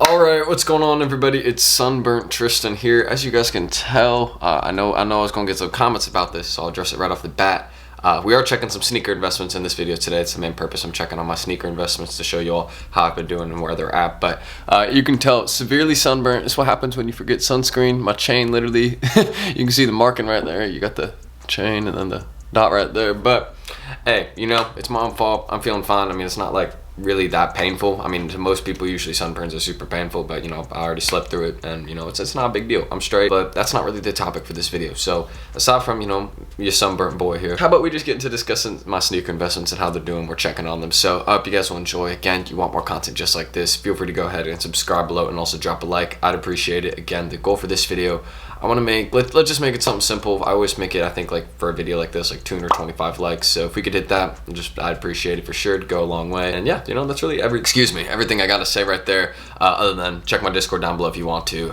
Alright, what's going on everybody? It's Sunburnt Tristan here. As you guys can tell, I know I was going to get some comments about this, so I'll address it right off the bat. We are checking some sneaker investments in this video today. It's the main purpose. I'm checking on my sneaker investments to show you all how I've been doing and where they're at. But you can tell, severely sunburnt. It's what happens when you forget sunscreen. My chain literally, you can see the marking right there. You got the chain and then the dot right there. But hey, it's my own fault. I'm feeling fine. I mean, it's not like really that painful. I mean, to most people, usually sunburns are super painful, but I already slept through it, and it's not a big deal. I'm straight. But that's not really the topic for this video. So aside from your sunburnt boy here, how about we just get into discussing my sneaker investments and how they're doing? We're checking on them. So I hope you guys will enjoy. Again, you want more content just like this, feel free to go ahead and subscribe below and also drop a like. I'd appreciate it. Again, the goal for this video, I want to make, let's just make it something simple. I always make it, I think, like for a video like this, like 225 likes. So if we could hit that, I'd appreciate it for sure. It'd go a long way. And yeah, that's really everything I got to say right there. Other than check my Discord down below if you want to.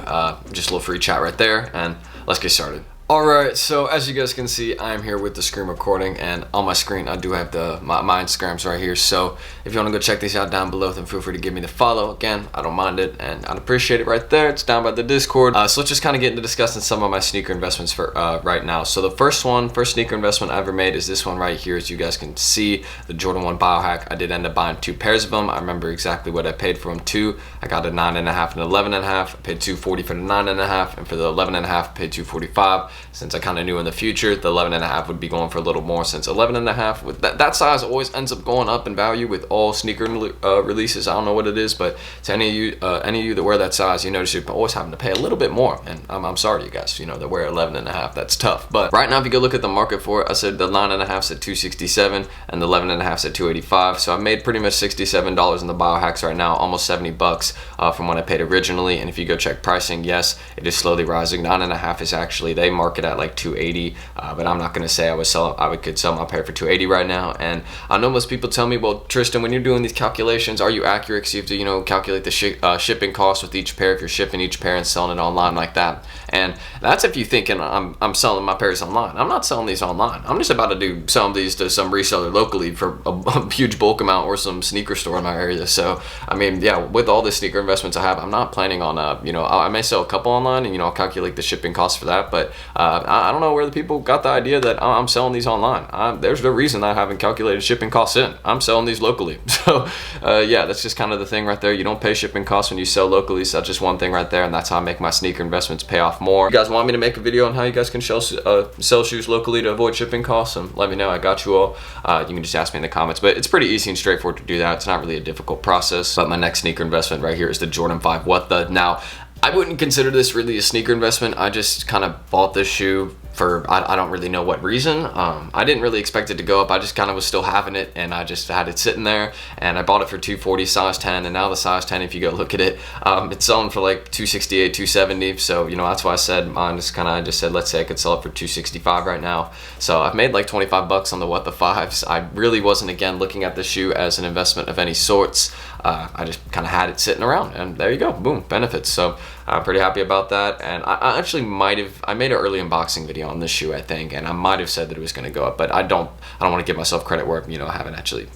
Just a little free chat right there, and let's get started. Alright, so as you guys can see, I'm here with the screen recording, and on my screen I do have my Instagrams right here. So if you want to go check these out down below, then feel free to give me the follow. Again, I don't mind it, and I'd appreciate it right there. It's down by the Discord. So let's just kind of get into discussing some of my sneaker investments for right now. So the first sneaker investment I ever made is this one right here. As you guys can see, the Jordan 1 biohack. I did end up buying 2 pairs of them. I remember exactly what I paid for them too. I got a 9.5 and 11.5. I paid $240 for the 9.5, and for the 11.5 I paid $245. Since I kind of knew in the future the 11.5 would be going for a little more, since 11.5 with that size always ends up going up in value with all sneaker releases. I don't know what it is, but to any of you that wear that size, you notice you're always having to pay a little bit more. And I'm sorry, you guys, that wear 11.5. That's tough. But right now, if you go look at the market for it, I said the 9.5's at $267 and the 11.5's at $285. So I made pretty much $67 in the biohacks right now, almost $70 from what I paid originally. And if you go check pricing, yes, it is slowly rising. 9.5 is actually, they market at like $280, but I'm not gonna say I could sell my pair for $280 right now. And I know most people tell me, well, Tristan, when you're doing these calculations, are you accurate? Because you have to calculate the shipping cost with each pair if you're shipping each pair and selling it online like that. And that's if you're thinking I'm selling my pairs online. I'm not selling these online. I'm just about to do some of these to some reseller locally for a huge bulk amount, or some sneaker store in my area. So I mean, yeah, with all the sneaker investments I have, I'm not planning on I may sell a couple online, and I'll calculate the shipping costs for that. But I don't know where the people got the idea that I'm selling these online. There's no reason I haven't calculated shipping costs in. I'm selling these locally. So yeah, that's just kind of the thing right there. You don't pay shipping costs when you sell locally. So that's just one thing right there, and that's how I make my sneaker investments pay off more. If you guys want me to make a video on how you guys can sell shoes locally to avoid shipping costs, and let me know. I got you all. You can just ask me in the comments, but it's pretty easy and straightforward to do that. It's not really a difficult process. But my next sneaker investment right here is the Jordan 5 What The. Now, I wouldn't consider this really a sneaker investment. I just kind of bought this shoe for I don't really know what reason. I didn't really expect it to go up. I just kind of was still having it, and I just had it sitting there, and I bought it for $240, size 10, and now the size 10, if you go look at it, it's selling for like $268, $270. So that's why I said mine is I just said, let's say I could sell it for $265 right now. So I've made like 25 bucks on the What The 5s. I really wasn't, again, looking at the shoe as an investment of any sorts. I just kind of had it sitting around, and there you go, boom, benefits. So I'm pretty happy about that. And I actually made an early unboxing video on this shoe, I think, and I might have said that it was going to go up, but I don't want to give myself credit where I haven't actually,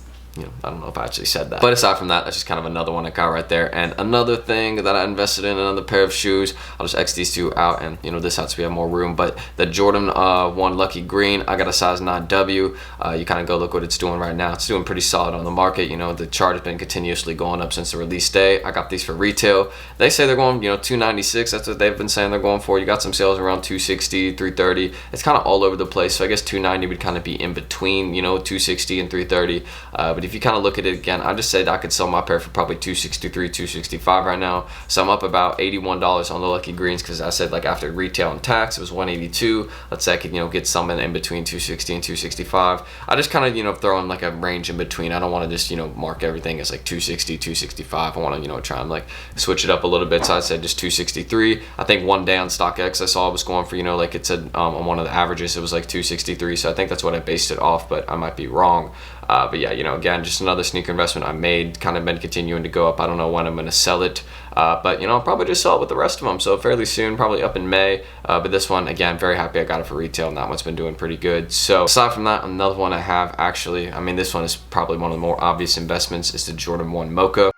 I don't know if I actually said that. But aside from that, that's just kind of another one I got right there. And another thing that I invested in, another pair of shoes, I'll just X these two out, and this helps me have more room. But the Jordan 1 Lucky Green, I got a size 9W. You kind of go look what it's doing right now. It's doing pretty solid on the market. The chart has been continuously going up since the release day. I got these for retail. They say they're going, $296. That's what they've been saying they're going for. You got some sales around $260, $330. It's kind of all over the place. So I guess $290 would kind of be in between, $260 and $330. But if you kind of look at it again, I just said I could sell my pair for probably $263, $265 right now. So I'm up about $81 on the Lucky Greens, because I said, like, after retail and tax it was $182. Let's say I could get something in between $260 and $265. I just kind of throw in like a range in between. I don't want to just mark everything as like $260, $265. I want to try and like switch it up a little bit. So I said just $263. I think one day on StockX I saw it was going for like it said on one of the averages it was like $263. So I think that's what I based it off, but I might be wrong. But yeah, again, just another sneaker investment I made, kind of been continuing to go up. I don't know when I'm going to sell it, but I'll probably just sell it with the rest of them. So fairly soon, probably up in May. But this one, again, very happy I got it for retail, and that one's been doing pretty good. So aside from that, another one I have actually, I mean, this one is probably one of the more obvious investments, is the Jordan 1 Mocha.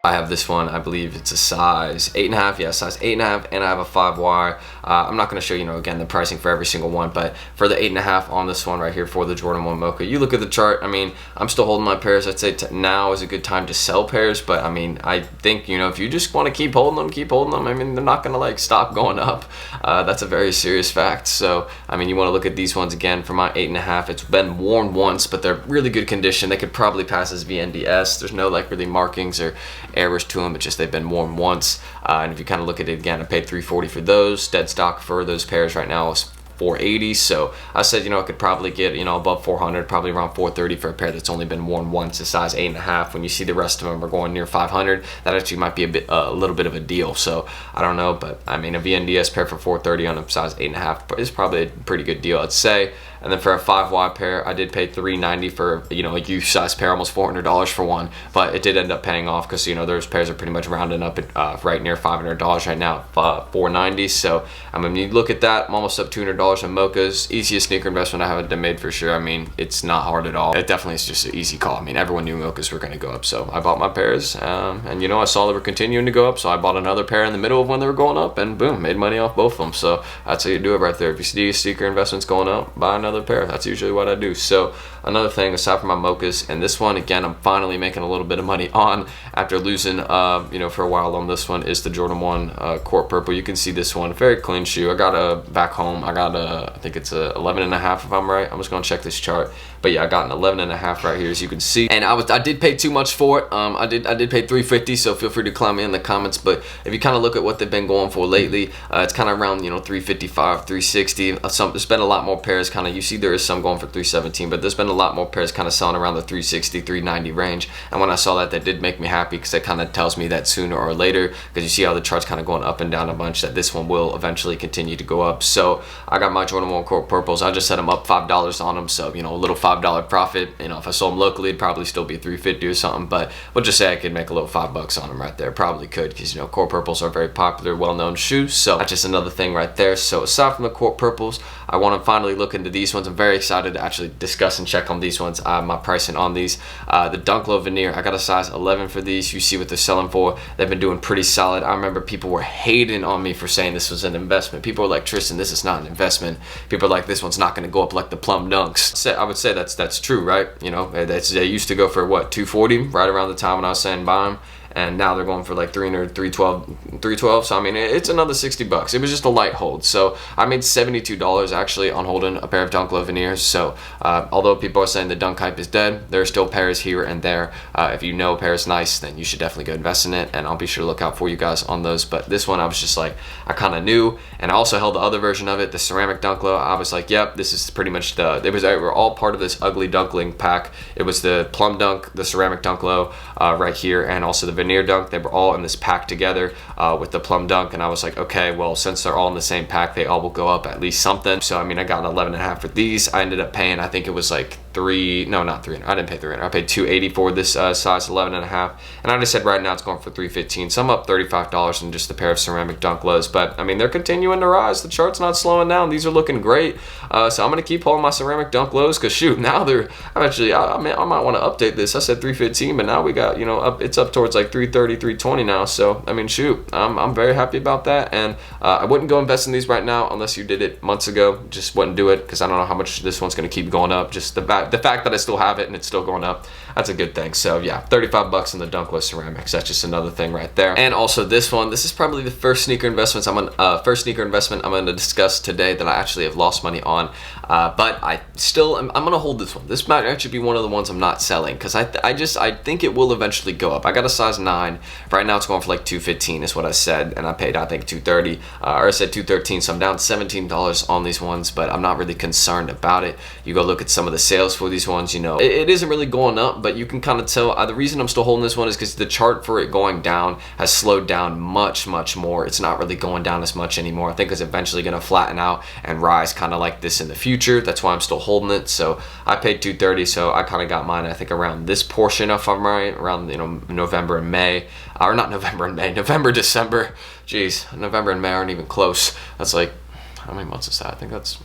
I have this one, I believe it's a size 8.5, yeah, size 8.5, and I have a 5Y. I'm not going to show you, again, the pricing for every single one, but for the 8.5 on this one right here for the Jordan 1 Mocha, you look at the chart, I mean, I'm still holding my pairs. I'd say now is a good time to sell pairs, but I mean, I think, if you just want to keep holding them, keep holding them. I mean, they're not going to like stop going up. That's a very serious fact. So, I mean, you want to look at these ones again for my 8.5. It's been worn once, but they're really good condition. They could probably pass as VNDS. There's no like really markings or errors to them. It's just they've been worn once. And if you kind of look at it again, I paid $340 for those. Dead stock for those pairs right now is $480. So I said, I could probably get, above $400, probably around $430 for a pair that's only been worn once, a size 8.5. When you see the rest of them are going near $500, that actually might be a little bit of a deal. So I don't know, but I mean, a VNDS pair for $430 on a size 8.5 is probably a pretty good deal, I'd say. And then for a 5Y pair, I did pay $390 for, a youth size pair, almost $400 for one, but it did end up paying off because, those pairs are pretty much rounding up at right near $500 right now, $490. So, I mean, when you look at that, I'm almost up $200 on Mochas. Easiest sneaker investment I haven't made for sure. I mean, it's not hard at all. It definitely is just an easy call. I mean, everyone knew Mochas were going to go up, so I bought my pairs, and, I saw they were continuing to go up, so I bought another pair in the middle of when they were going up, and boom, made money off both of them. So that's how you do it right there. If you see sneaker investments going up, buy another pair. That's usually what I do. So another thing aside from my Mochas, and this one again I'm finally making a little bit of money on after losing for a while on this one, is the Jordan 1 Court Purple. You can see this one, very clean shoe. I got a back home, I got a, I think it's a 11.5 if I'm right. I'm just gonna check this chart, but yeah, I got an 11.5 right here, as you can see. And I did pay too much for it. I did pay $350, so feel free to clown me in the comments. But if you kind of look at what they've been going for lately, it's kind of around $355, $360. There's been a lot more pairs kind of, you see there is some going for $317, but there's been a lot more pairs kind of selling around the $360, $390 range. And when I saw that did make me happy, because that kind of tells me that sooner or later, because you see how the chart's kind of going up and down a bunch, that this one will eventually continue to go up. So I got my Jordan 1 Court Purples. I just set them up $5 on them, so a little $5 profit. If I sold them locally, it'd probably still be $350 or something, but we'll just say I could make a little $5 on them right there. Probably could, because Court Purples are very popular, well-known shoes. So that's just another thing right there. So aside from the Court Purples, I want to finally look into these ones. I'm very excited to actually discuss and check on these ones. My pricing on these, the Dunk Low Veneer, I got a size 11 for these. You see what they're selling for. They've been doing pretty solid. I remember people were hating on me for saying this was an investment. People were like, Tristan, this is not an investment. People are like, this one's not going to go up like the Plum Dunks. I would say that's true, right? They used to go for what, $240 right around the time when I was saying buy them, and now they're going for like $300, $312. So I mean, it's another $60. It was just a light hold. So I made $72 actually on holding a pair of Dunk Low Veneers. So although people are saying the Dunk hype is dead, there are still pairs here and there. If you know a pair is nice, then you should definitely go invest in it, and I'll be sure to look out for you guys on those. But this one, I was just like, I kind of knew, and I also held the other version of it, the ceramic Dunk Low. I was like, yep, this is pretty much they were all part of this ugly dunkling pack. It was the Plum Dunk, the ceramic Dunk Low right here, and also the Veneer Dunk. They were all in this pack together with the Plum Dunk, and I was like, okay, well, since they're all in the same pack, they all will go up at least something. So I mean, I got an 11.5 for these. I ended up paying, I think it was like not 300. I didn't pay 300. I paid $280 for this size 11.5, and I just said right now it's going for $315. So I'm up $35 in just a pair of ceramic Dunk Lows. But I mean, they're continuing to rise. The chart's not slowing down. These are looking great. So I'm gonna keep holding my ceramic Dunk Lows, because shoot, now I might want to update this. I said $315, but now we got it's up towards like $330, $320 now. So I mean, shoot, I'm very happy about that. And I wouldn't go invest in these right now unless you did it months ago. Just wouldn't do it, because I don't know how much this one's gonna keep going up. Just the fact that I still have it and it's still going up, that's a good thing. So yeah, $35 in the Dunk Low ceramics. That's just another thing right there. And also this one, this is probably the first sneaker investment I'm going to discuss today that I actually have lost money on. But I'm going to hold this one. This might actually be one of the ones I'm not selling, because I think it will eventually go up. I got a size 9. Right now it's going for like $215 is what I said, and I paid, I think, $230, or I said $213, so I'm down $17 on these ones, but I'm not really concerned about it. You go look at some of the sales for these ones, it isn't really going up, but you can kind of tell. The reason I'm still holding this one is because the chart for it going down has slowed down much more. It's not really going down as much anymore. I think it's eventually going to flatten out and rise kind of like this in the future. That's why I'm still holding it. So I paid $230, so I kind of got mine, I think, around this portion, if I'm right, around November and May, or not November and May, November, December. Jeez, November and May aren't even close. That's like, how many months is that? I think that's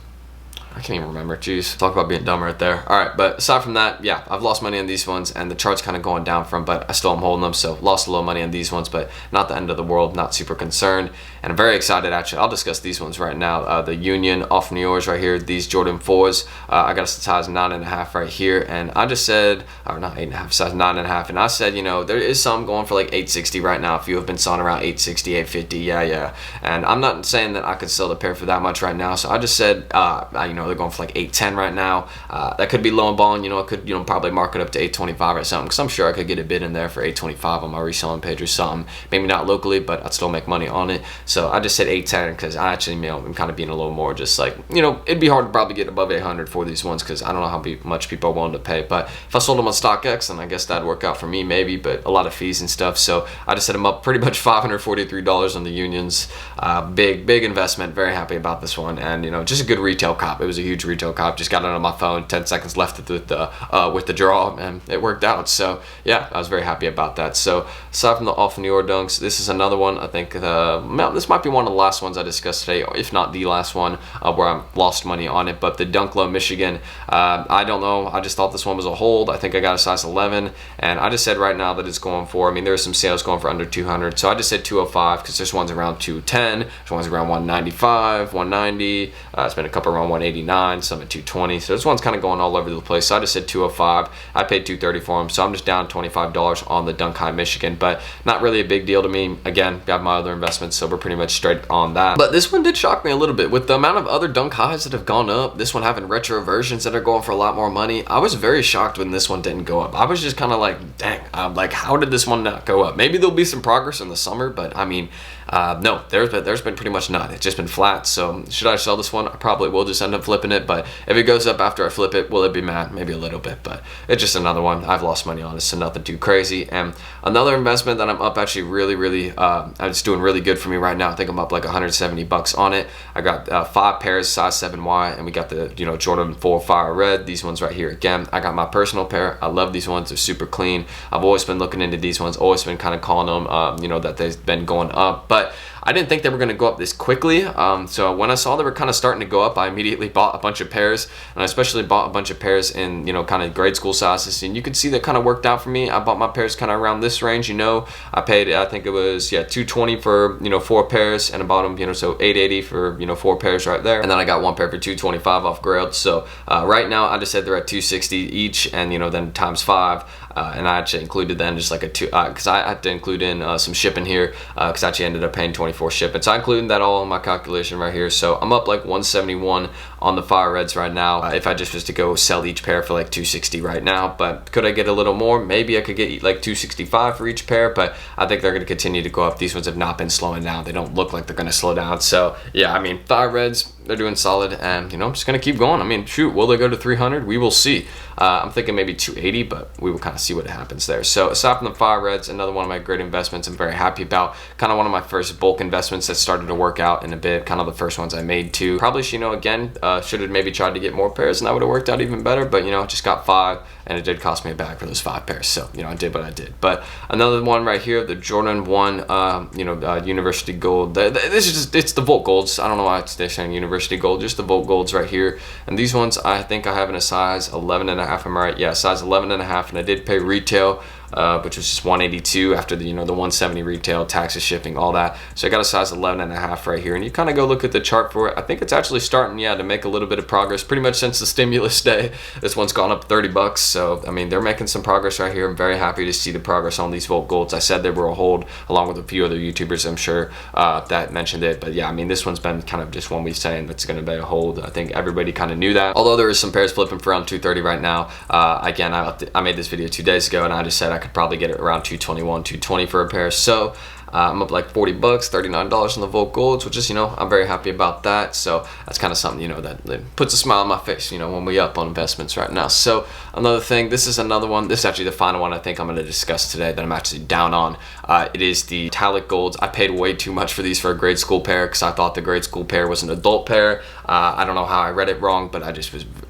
I can't even remember. Jeez, talk about being dumb right there. All right, but aside from that, yeah, I've lost money on these ones, and the chart's kind of going down from, but I still am holding them, so lost a little money on these ones, but not the end of the world, not super concerned. And I'm very excited, actually. I'll discuss these ones right now. The Union off New York's right here, these Jordan 4s. I got a size 9.5 right here, and I just said, or not 8.5, size 9.5, and I said, you know, there is some going for like 860 right now. If you have been selling around 860, 850, yeah. And I'm not saying that I could sell the pair for that much right now, so I just said, you know, they're going for like 810 right now. That could be low and balling, you know, I could, you know, probably mark it up to 825 or something, because I'm sure I could get a bid in there for 825 on my reselling page or something. Maybe not locally, but I'd still make money on it. So I just said 810 because I actually, you know, I'm kind of being a little more just like, you know, it'd be hard to probably get above 800 for these ones because I don't know how much people are willing to pay. But if I sold them on StockX, then I guess that'd work out for me maybe, but a lot of fees and stuff. So I just set them up pretty much $543 on the Unions. Big investment. Very happy about this one, and you know, just a good retail cop. It was a huge retail cop. Just got it on my phone. 10 seconds left with the draw, and it worked out. So yeah, I was very happy about that. So aside from the off New York dunks, this is another one. I think this might be one of the last ones I discussed today, if not the last one, where I lost money on it. But the Dunk Low Michigan, I don't know. I just thought this one was a hold. I think I got a size 11, and I just said right now that it's going for, I mean, there's some sales going for under 200, so I just said 205 because this one's around 210, this one's around 195, 190, it's been a couple around 189, some at 220, so this one's kind of going all over the place. So I just said 205. I paid 230 for them, so I'm just down $25 on the Dunk High Michigan, but not really a big deal to me. Again, got my other investments, so we're pretty much straight on that. But this one did shock me a little bit with the amount of other Dunk Highs that have gone up. This one having retro versions that are going for a lot more money. I was very shocked when this one didn't go up. I was just kind of like, dang, like, how did this one not go up? Maybe there'll be some progress in the summer, but I mean, no, there's been pretty much none. It's just been flat. So should I sell this one? I probably will just end up flipping it, but if it goes up after I flip it, will it be mad? Maybe a little bit, but it's just another one. I've lost money on it, so nothing too crazy. And another investment that I'm up actually really, it's doing really good for me right now. I think I'm up like 170 bucks on it. I got 5 pairs, size 7Y, and we got the, you know, Jordan 4 Fire Red. These ones right here again. I got my personal pair. I love these ones. They're super clean. I've always been looking into these ones. Always been kind of calling them, you know, that they've been going up, but I didn't think they were going to go up this quickly. So when I saw they were kind of starting to go up, I immediately bought a bunch of pairs, and I especially bought a bunch of pairs in, you know, kind of grade school sizes, and you can see that kind of worked out for me. I bought my pairs kind of around this range, you know. I paid, I think it was, yeah, $220 for, you know, 4 pairs, and I bought them, you know, so $880 for, you know, 4 pairs right there, and then I got 1 pair for $225 off Grailed. So right now I just said they're at $260 each, and you know, then times 5. And I actually included then just like a because I had to include in some shipping here because I actually ended up paying 24 shipping. So I included that all in my calculation right here. So I'm up like 171 on the Fire Reds right now. If I just was to go sell each pair for like 260 right now, but could I get a little more? Maybe I could get like 265 for each pair, but I think they're going to continue to go up. These ones have not been slowing down. They don't look like they're going to slow down. So yeah, I mean, Fire Reds, they're doing solid, and you know, I'm just going to keep going. I mean, shoot, will they go to 300? We will see. I'm thinking maybe 280, but we will kind of see what happens there. So aside from the Fire Reds, another one of my great investments I'm very happy about. Kind of one of my first bulk investments that started to work out in a bit. Kind of the first ones I made too. Probably, you know, again, should have maybe tried to get more pairs, and that would have worked out even better. But you know, just got 5, and it did cost me a bag for those 5 pairs. So you know, I did what I did. But another one right here, the Jordan 1, you know, University Gold. This is just, it's the Volt Golds. I don't know why it's saying University Gold, just the Volt Golds right here. And these ones, I think I have in a size 11.5. Am I right? Yeah, size 11.5, and I did pay retail, which was just 182 after the, you know, the 170 retail, taxes, shipping, all that. So I got a size 11.5 right here, and you kind of go look at the chart for it. I think it's actually starting, yeah, to make a little bit of progress. Pretty much since the stimulus day, this one's gone up 30 bucks. So I mean, they're making some progress right here. I'm very happy to see the progress on these Volt Golds. I said they were a hold, along with a few other YouTubers, I'm sure, that mentioned it. But yeah, I mean, this one's been kind of just one we've saying that's going to be a hold. I think everybody kind of knew that. Although there is some pairs flipping for around 230 right now. Again, I made this video 2 days ago, and I just said I could probably get it around 221, 220 for a pair. So I'm up like 40 bucks, $39 on the Volt Golds, which is, you know, I'm very happy about that. So that's kind of something, you know, that puts a smile on my face, you know, when we up on investments right now. So another thing, this is another one. This is actually the final one I think I'm going to discuss today that I'm actually down on. It is the Metallic Golds. I paid way too much for these for a grade school pair because I thought the grade school pair was an adult pair. I don't know how I read it wrong, but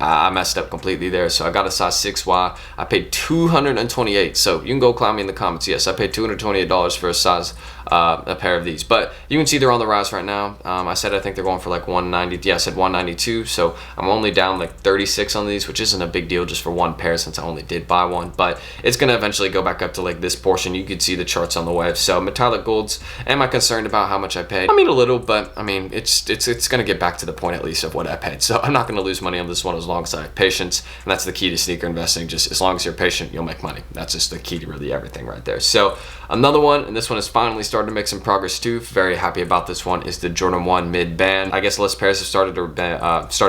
I messed up completely there. So I got a size 6Y. I paid $228. So you can go clown me in the comments. Yes, I paid $228 for a size a pair of these. But you can see they're on the rise right now. I said I think they're going for like 190. Yeah, I said 192. So I'm only down like 36 on these, which isn't a big deal just for one pair since I only did buy one. But it's going to eventually go back up to like this portion. You could see the charts on the wave. So metallic golds, am I concerned about how much I paid? I mean, a little, but I mean, it's going to get back to the point at least of what I paid. So I'm not going to lose money on this one as long as I have patience. And that's the key to sneaker investing. Just as long as you're patient, you'll make money. That's just the key to really everything right there. So another one, and this one has finally started to make some progress too. Very happy about this one, is the Jordan 1 mid band. I guess less pairs have started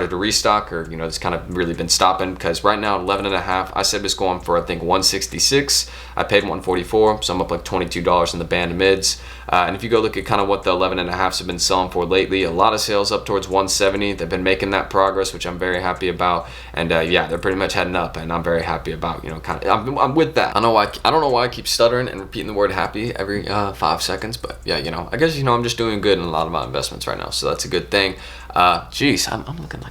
to restock, or it's kind of really been stopping, because right now 11.5. I said it was going for I think 166. I paid 144, so I'm up like $22 in the band of mids. And if you go look at kind of what the 11.5s have been selling for lately, a lot of sales up towards 170. They've been making that progress, which I'm very happy about. And yeah, they're pretty much heading up, and I'm very happy about, kind of, I'm with that. I don't know why I keep stuttering and repeating the word happy every 5 seconds, but yeah, I guess I'm just doing good in a lot of my investments right now, so that's a good thing. Geez, I'm looking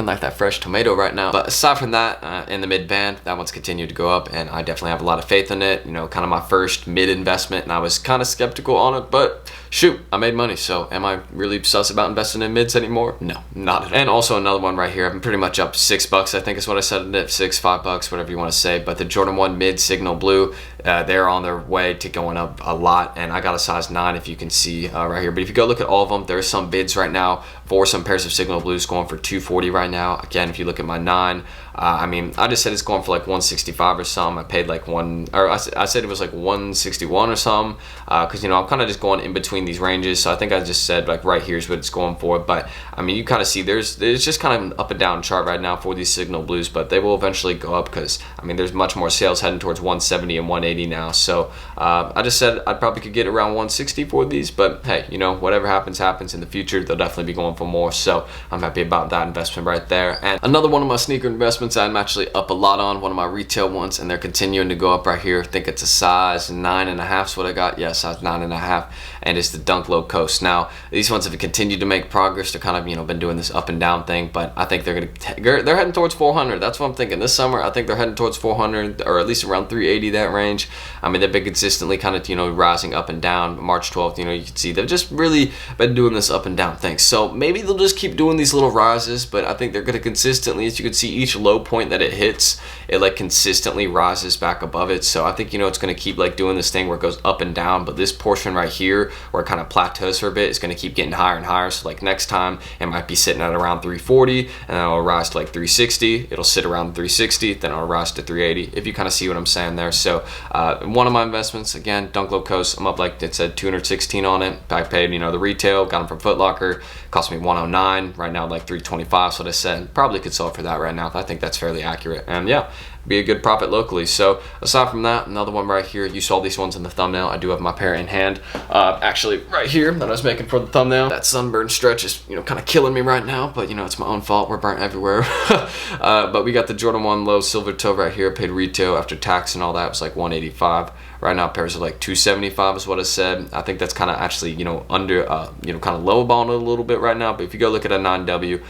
like that fresh tomato right now. But aside from that, in the mid band, that one's continued to go up, and I definitely have a lot of faith in it. Kind of my first mid investment, and I was kind of skeptical on it, but shoot, I made money. So am I really sus about investing in mids anymore? No, not at all. And also another one right here, I'm pretty much up $6, I think is what I said in it, $5, whatever you want to say. But the Jordan 1 mid signal blue, they're on their way to going up a lot, and I got a size 9 if you can see right here. But if you go look at all of them, there's some bids right now for some pairs of signal blues going for $240 right now. Again, if you look at my 9, I mean, I just said it's going for like 165 or something. I paid like I said it was like 161 or something, because I'm kind of just going in between these ranges. So I think I just said like right here's what it's going for. But I mean, you kind of see there's just kind of an up and down chart right now for these signal blues, but they will eventually go up, because I mean there's much more sales heading towards 170 and 180 now. So I just said I probably could get around 160 for these, but hey, whatever happens in the future. They'll definitely be going for more. So I'm happy about that investment right there. And another one of my sneaker investments I'm actually up a lot on, one of my retail ones, and they're continuing to go up right here. I think it's a size 9.5 is what I got. Yeah, size 9.5, and it's the Dunk Low Coast. Now these ones have continued to make progress. They're kind of been doing this up and down thing, but I think they're heading towards 400. That's what I'm thinking. This summer I think they're heading towards 400, or at least around 380, that range. I mean, they've been consistently kind of rising up and down. March 12th, you can see they've just really been doing this up and down thing. So maybe they'll just keep doing these little rises, but I think they're going to consistently, as you can see, each low point that it hits, it like consistently rises back above it. So I think it's going to keep like doing this thing where it goes up and down, but this portion right here where it kind of plateaus for a bit is going to keep getting higher and higher. So like next time it might be sitting at around 340, and then it'll rise to like 360. It'll sit around 360, then it'll rise to 380, if you kind of see what I'm saying there. So one of my investments, again, Dunk Low Coast, I'm up like it said 216 on it. I paid the retail, got them from Foot Locker, cost me 109. Right now like 325. So what I said, probably could sell it for that right now. I think that's fairly accurate, and yeah, be a good profit locally. So aside from that, another one right here, you saw these ones in the thumbnail. I do have my pair in hand, actually right here, that I was making for the thumbnail. That sunburn stretch is kind of killing me right now, but it's my own fault. We're burnt everywhere. But we got the Jordan 1 low silver toe right here. Paid retail after tax and all that, it was like 185. Right now pairs are like 275 is what I said. I think that's kind of actually under kind of low balling a little bit right now. But if you go look at a 9W,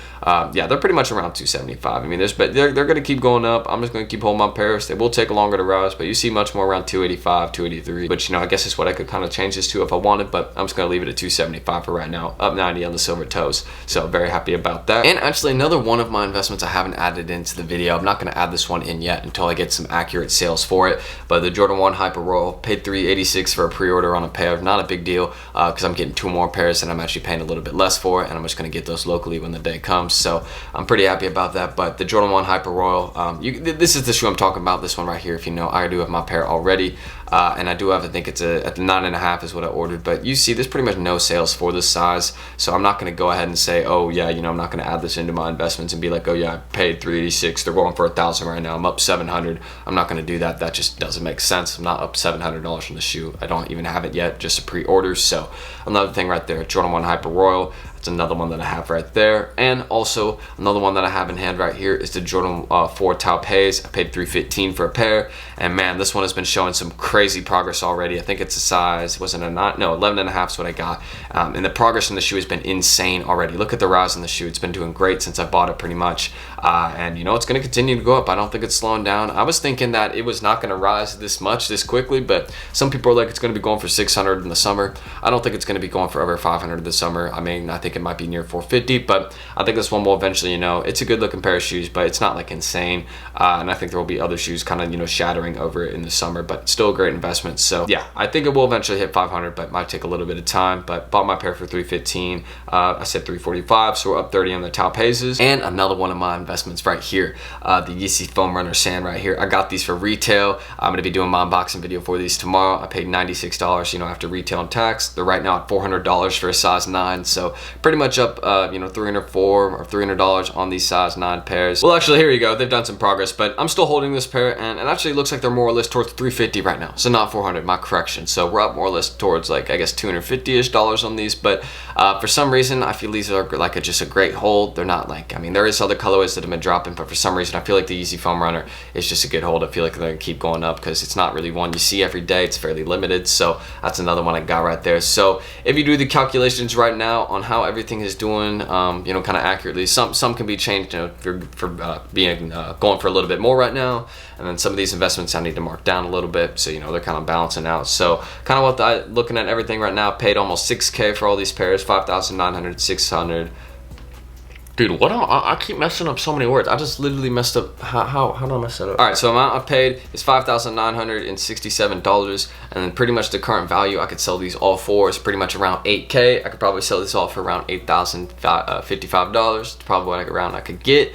yeah, they're pretty much around 275. I mean, they're going to keep going up. I'm just going to keep holding my pairs. They will take longer to rise, but you see much more around 285, 283. Which I guess is what I could kind of change this to if I wanted. But I'm just going to leave it at 275 for right now. Up 90 on the silver toes. So very happy about that. And actually another one of my investments I haven't added into the video. I'm not going to add this one in yet until I get some accurate sales for it. But the Jordan 1 Hyper Royal, paid $386 for a pre-order on a pair. Not a big deal, because I'm getting 2 more pairs and I'm actually paying a little bit less for it, and I'm just going to get those locally when the day comes. So I'm pretty happy about that. But the Jordan 1 Hyper Royal, this is the shoe I'm talking about. This one right here, if you know, I do have my pair already. And I do have, I think it's at the 9.5 is what I ordered, but you see there's pretty much no sales for this size, so I'm not going to go ahead and say, oh yeah, I'm not going to add this into my investments and be like, oh yeah, I paid $386, they're going for $1,000 right now, I'm up $700. I'm not going to do that. That just doesn't make sense. I'm not up $700 from the shoe. I don't even have it yet, just a pre-order. So another thing right there, Jordan 1 Hyper Royal. It's another one that I have right there. And also another one that I have in hand right here is the Jordan 4 Taupe Haze. I paid $315 for a pair, and man, this one has been showing some crazy crazy progress already. I think it's a size, wasn't a 9? No, 11.5 is what I got. And the progress in the shoe has been insane already. Look at the rise in the shoe. It's been doing great since I bought it pretty much. And you know, it's going to continue to go up. I don't think it's slowing down. I was thinking that it was not going to rise this much, this quickly, but some people are like, it's going to be going for 600 in the summer. I don't think it's going to be going for over 500 this summer. I mean, I think it might be near 450, but I think this one will eventually, you know, it's a good looking pair of shoes, but it's not like insane. And I think there will be other shoes kind of, you know, shattering over it in the summer, but still a great investment. So yeah, I think it will eventually hit 500, but it might take a little bit of time. But bought my pair for 315. I said 345, so we're up 30 on the taupe hazes. And another one of my investments right here, the Yeezy foam runner sand right here. I got these for retail. I'm gonna be doing my unboxing video for these tomorrow. I paid $96, you know, after retail and tax. They're right now at $400 for a size 9, so pretty much up, you know, $304 or $300 on these size 9 pairs. Well, actually, here you go. They've done some progress, but I'm still holding this pair, and it actually looks like they're more or less towards 350 right now, so not 400. My correction. So we're up more or less towards, like, I guess $250-ish on these, but for some reason I feel these are like just a great hold. They're not like, I mean, there is other colorways that have been dropping, but for some reason I feel like the Yeezy foam runner is just a good hold. I feel like they're gonna keep going up because it's not really one you see every day. It's fairly limited, so that's another one I got right there. So if you do the calculations right now on how everything is doing, you know, kind of accurately, some can be changed, you know, for being going for a little bit more right now, and then some of these investments I need to mark down a little bit, so you know, they're kind of balancing out. So kind of looking at everything right now, paid almost 6K for all these pairs, 5,900, 600. Dude, what I keep messing up so many words. I just literally messed up. How do I mess that up? All right, so amount I paid is $5,967, and then pretty much the current value I could sell these all for is pretty much around 8K. I could probably sell this all for around $8,055. It's probably what I could get.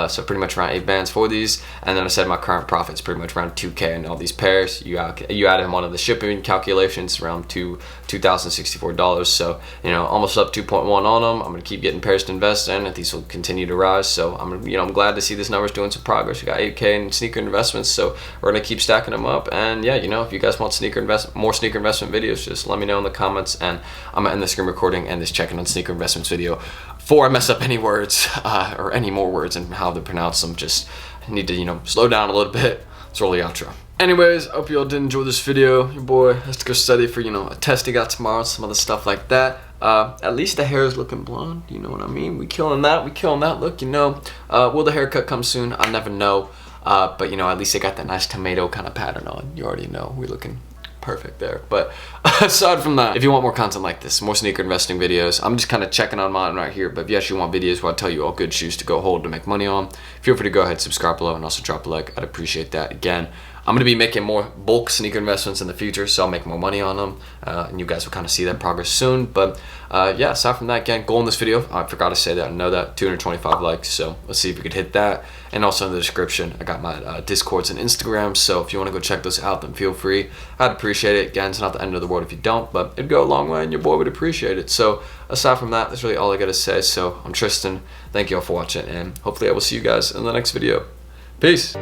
So pretty much around 8 bands for these, and then I said my current profit is pretty much around 2K in all these pairs. You added one of the shipping calculations, around $2,064. So you know, almost up 2.1 on them. I'm gonna keep getting pairs to invest in, and these will continue to rise. So I'm glad to see this number's doing some progress. We got 8K in sneaker investments, so we're gonna keep stacking them up. And yeah, you know, if you guys want more sneaker investment videos, just let me know in the comments, and I'm gonna end the screen recording and this checking on sneaker investments video. Before I mess up any words or any more words and how to pronounce them, just need to, you know, slow down a little bit. Let's roll the outro. Anyways, hope you all did enjoy this video. Your boy has to go study for, you know, a test he got tomorrow, some other stuff like that. At least the hair is looking blonde, you know what I mean? We killing that look, you know. Will the haircut come soon? I never know. But you know, at least it got that nice tomato kind of pattern on. You already know we're looking perfect there. But aside from that, if you want more content like this, more sneaker investing videos, I'm just kind of checking on mine right here, but if you actually want videos where I tell you all good shoes to go hold to make money on, feel free to go ahead, subscribe below, and also drop a like. I'd appreciate that. Again, I'm going to be making more bulk sneaker investments in the future, so I'll make more money on them, and you guys will kind of see that progress soon. But yeah, aside from that, again, goal in this video, I forgot to say that, I know that, 225 likes, so let's see if we could hit that. And also in the description, I got my Discords and Instagrams, so if you want to go check those out, then feel free. I'd appreciate it. Again, it's not the end of the world if you don't, but it'd go a long way, and your boy would appreciate it. So aside from that, that's really all I got to say. So I'm Tristan. Thank you all for watching, and hopefully I will see you guys in the next video. Peace.